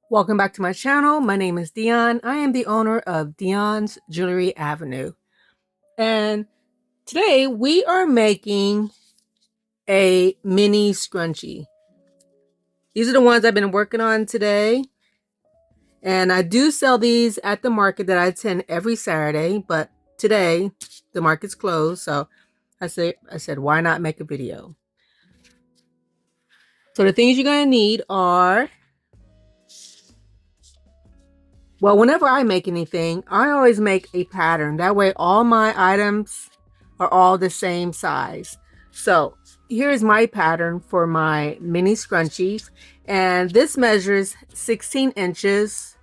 Welcome back to my channel. My name is Dionne. I am the owner of Dionne's Jewelry Avenue. And today we are making a mini scrunchie. These are the ones I've been working on today. And I do sell these at the market that I attend every Saturday, but today the market's closed, so I said, why not make a video? So the things you're going to need are, well, whenever I make anything, I always make a pattern. That way all my items are all the same size. So here's my pattern for my mini scrunchies. And this measures 16 inches.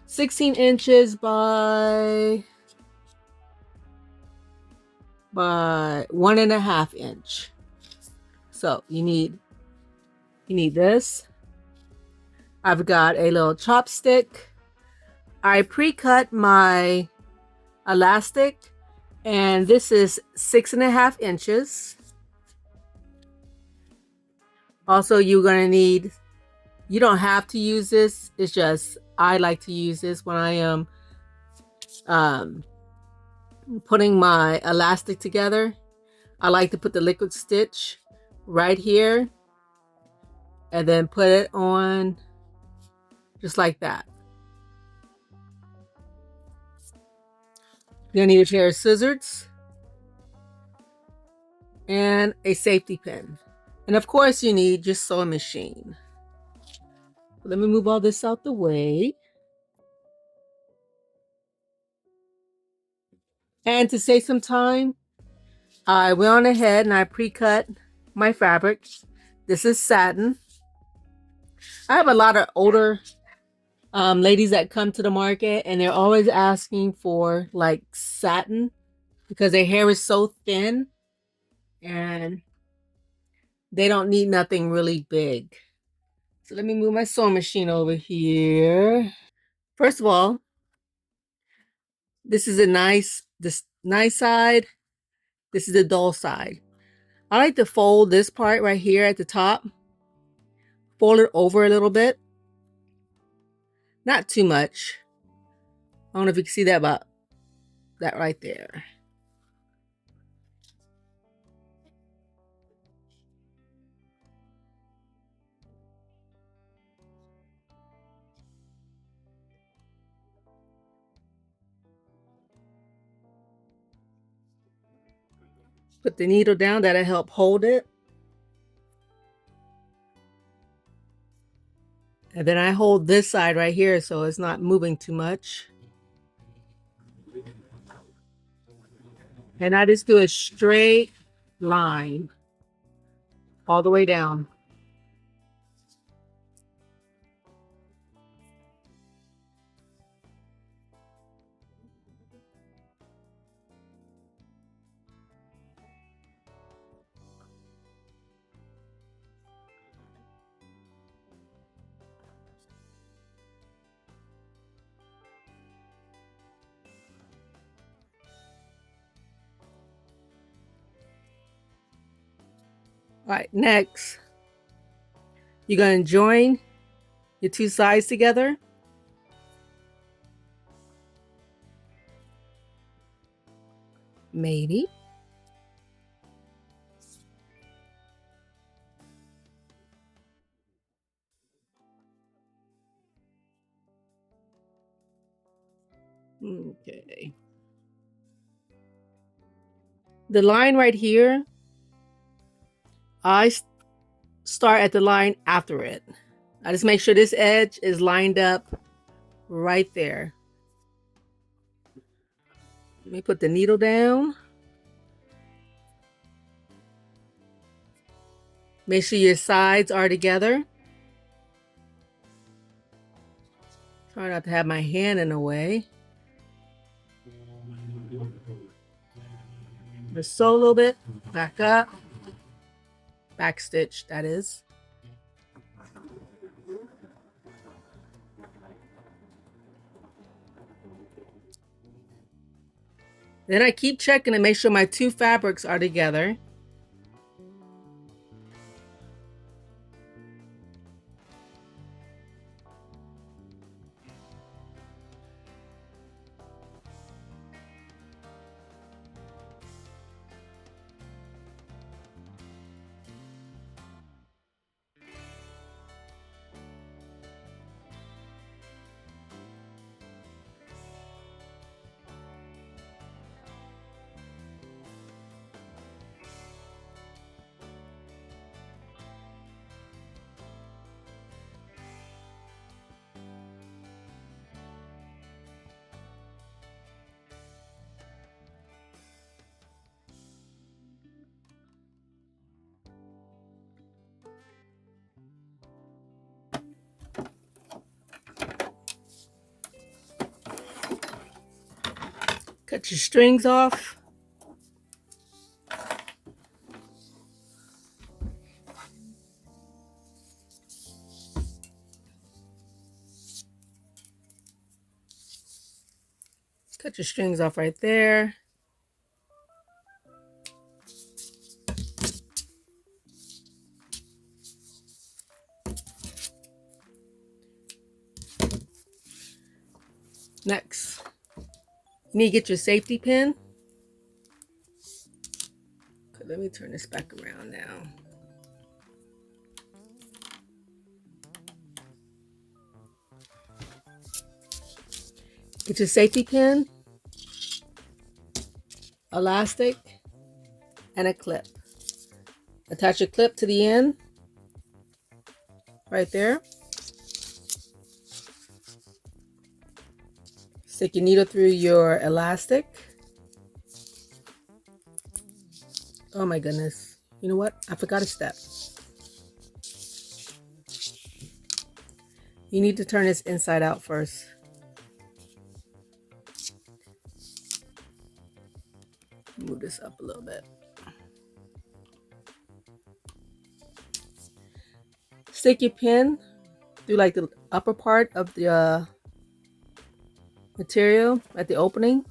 16 inches by 1.5 inch. So you need this. I've got a little chopstick. I pre-cut my elastic, and this is 6.5 inches. Also, you're gonna need, you don't have to use this, it's just I like to use this when I am putting my elastic together. I like to put the liquid stitch right here and then put it on just like that. You're gonna need a pair of scissors and a safety pin. And of course you need your sewing machine. Let me move all this out the way. And to save some time, I went on ahead and I pre-cut my fabric. This is satin. I have a lot of older ladies that come to the market, and they're always asking for like satin because their hair is so thin and they don't need nothing really big. So let me move my sewing machine over here. First of all, this is this nice side. This is the dull side. I like to fold this part right here at the top. Fold it over a little bit. Not too much. I don't know if you can see that, but that right there. Put the needle down, that'll help hold it. And then I hold this side right here so it's not moving too much. And I just do a straight line all the way down. All right, next, you're going to join your two sides together. Maybe. Okay. The line right here, I start at the line after it. I just make sure this edge is lined up right there. Let me put the needle down. Make sure your sides are together. Try not to have my hand in the way. Just sew a little bit, back up, back stitch, that is. Then I keep checking to make sure my two fabrics are together. Cut your strings off. Cut your strings off right there. Next, you need to get your safety pin. Okay, let me turn this back around now. Get your safety pin, elastic, and a clip. Attach your clip to the end, right there. Stick your needle through your elastic. Oh my goodness. You know what? I forgot a step. You need to turn this inside out first. Move this up a little bit. Stick your pin through like the upper part of the material at the opening.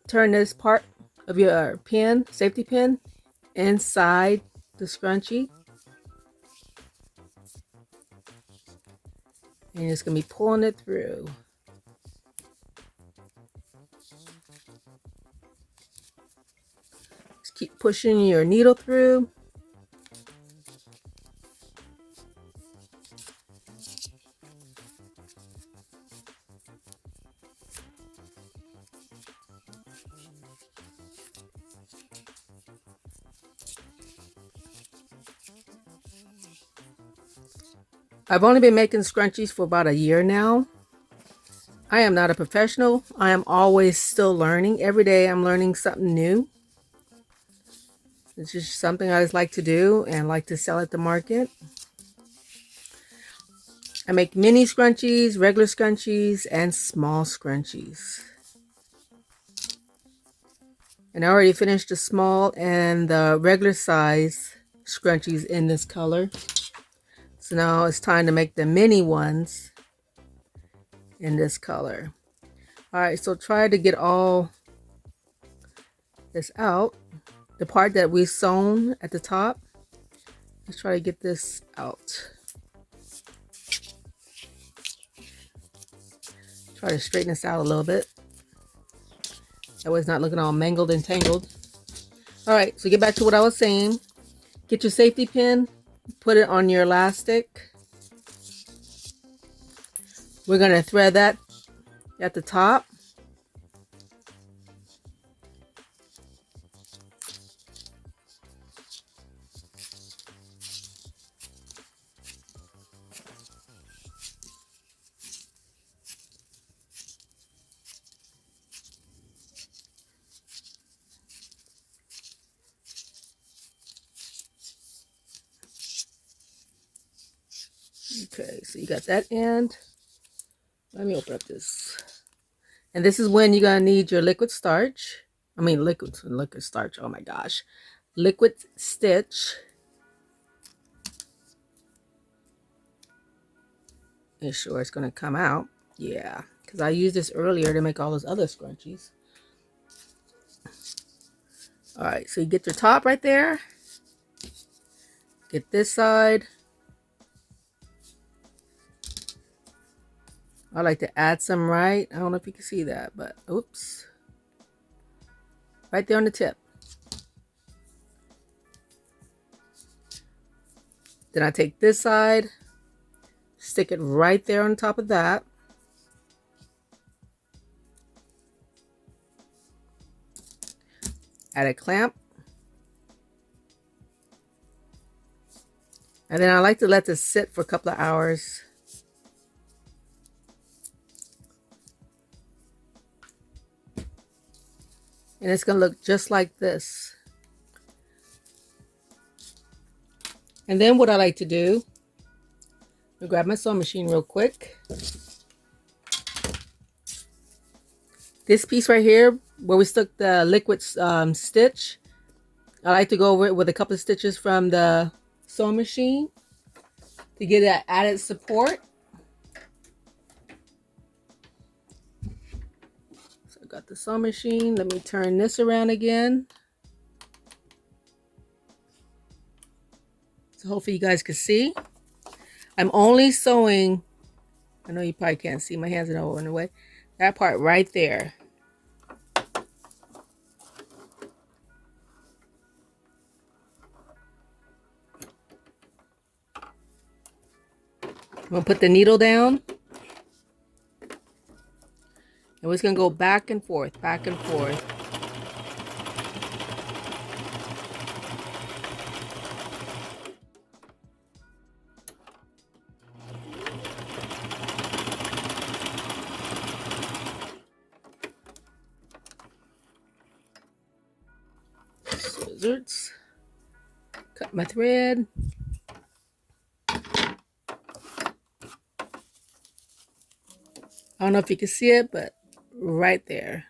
Turn this part of your pin, safety pin, inside the scrunchie. And it's going to be pulling it through. Just keep pushing your needle through. I've only been making scrunchies for about a year now. I am not a professional. I am always still learning. Every day I'm learning something new. It's just something I just like to do and like to sell at the market. I make mini scrunchies, regular scrunchies, and small scrunchies. And I already finished the small and the regular size scrunchies in this color. So now it's time to make the mini ones in this color. Alright, so try to get all this out. The part that we sewn at the top, let's try to get this out. Try to straighten this out a little bit. That way it's not looking all mangled and tangled. Alright, so get back to what I was saying. Get your safety pin, put it on your elastic. We're going to thread that at the top. Okay, so you got that end. Let me open up this. And this is when you're going to need your liquid starch. I mean liquid starch. Oh my gosh. Liquid stitch. Make sure it's going to come out. Yeah, because I used this earlier to make all those other scrunchies. Alright, so you get your top right there. Get this side. I like to add some right. I don't know if you can see that, but oops. Right there on the tip. Then I take this side, stick it right there on top of that. Add a clamp. And then I like to let this sit for a couple of hours. And it's going to look just like this. And then what I like to do, I'll grab my sewing machine real quick. This piece right here, where we stuck the liquid stitch, I like to go over it with a couple of stitches from the sewing machine to get that added support. So I got the sewing machine. Let me turn this around again. So hopefully you guys can see. I'm only sewing, I know you probably can't see, my hands are all in the way, that part right there. I'm going to put the needle down. And we're just going to go back and forth, back and forth. Scissors. Cut my thread. I don't know if you can see it, but right there.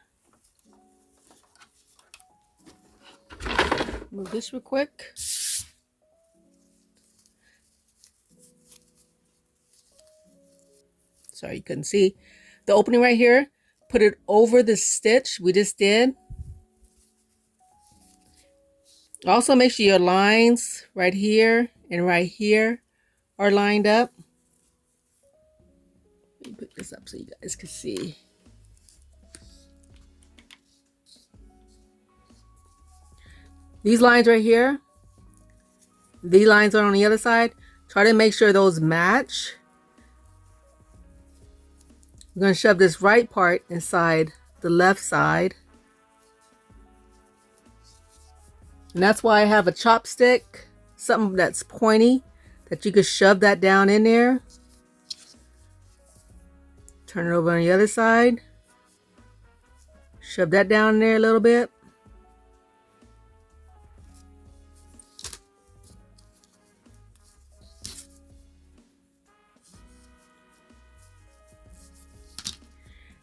Move this real quick. Sorry, you couldn't see. The opening right here, put it over the stitch we just did. Also, make sure your lines right here and right here are lined up. Let me put this up so you guys can see. These lines right here, these lines are on the other side. Try to make sure those match. I'm going to shove this right part inside the left side. And that's why I have a chopstick, something that's pointy, that you could shove that down in there. Turn it over on the other side. Shove that down in there a little bit.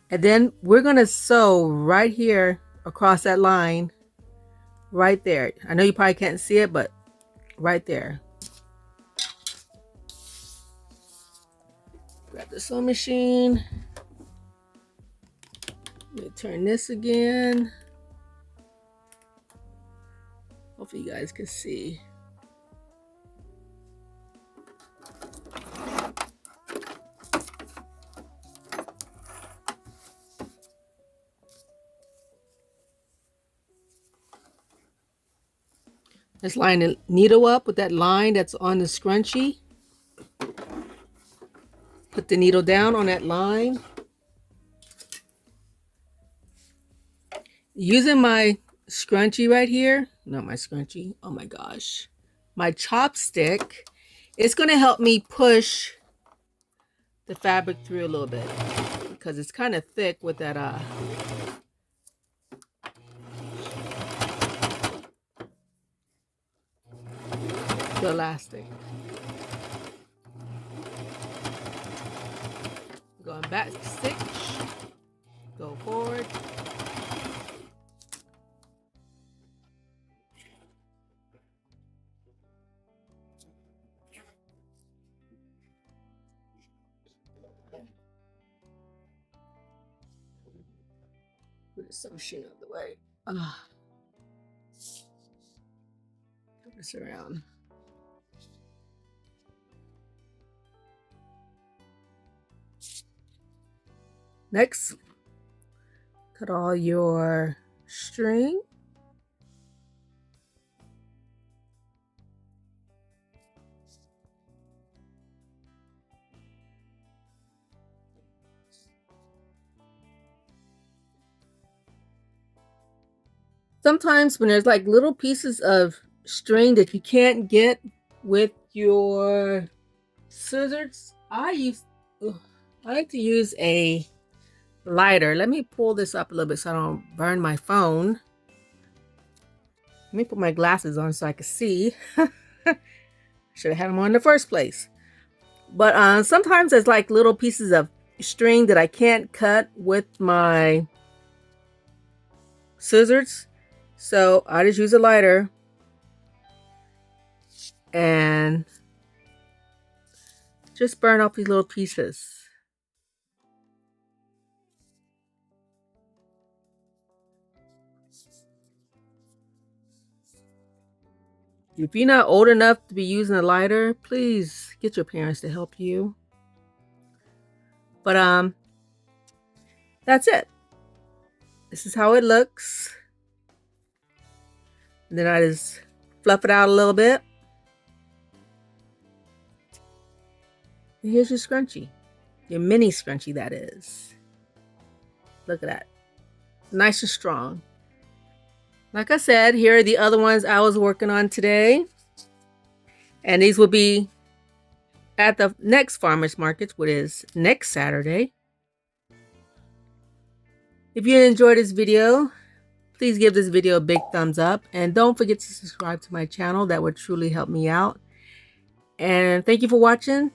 And then we're going to sew right here across that line. Right there. I know you probably can't see it, but right there. Grab the sewing machine. Let me turn this again. Hopefully you guys can see. Let's line the needle up with that line that's on the scrunchie. Put the needle down on that line. Using my scrunchie right here, not my scrunchie, oh my gosh, my chopstick, it's going to help me push the fabric through a little bit because it's kind of thick with that the elastic. Going back stitch, go forward. Put some machine out of the way. Turn this around. Next, cut all your string. Sometimes when there's like little pieces of string that you can't get with your scissors, I like to use a lighter. Let me pull this up a little bit so I don't burn my phone. Let me put my glasses on so I can see. Should have had them on in the first place. But sometimes there's like little pieces of string that I can't cut with my scissors. So I just use a lighter and just burn off these little pieces. If you're not old enough to be using a lighter, please get your parents to help you. But that's it. This is how it looks. And then I just fluff it out a little bit. And here's your scrunchie. Your mini scrunchie, that is. Look at that. Nice and strong. Like I said, here are the other ones I was working on today. And these will be at the next farmer's market, which is next Saturday. If you enjoyed this video, please give this video a big thumbs up. And don't forget to subscribe to my channel. That would truly help me out. And thank you for watching.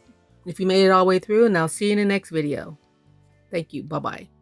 If you made it all the way through, and I'll see you in the next video. Thank you. Bye-bye.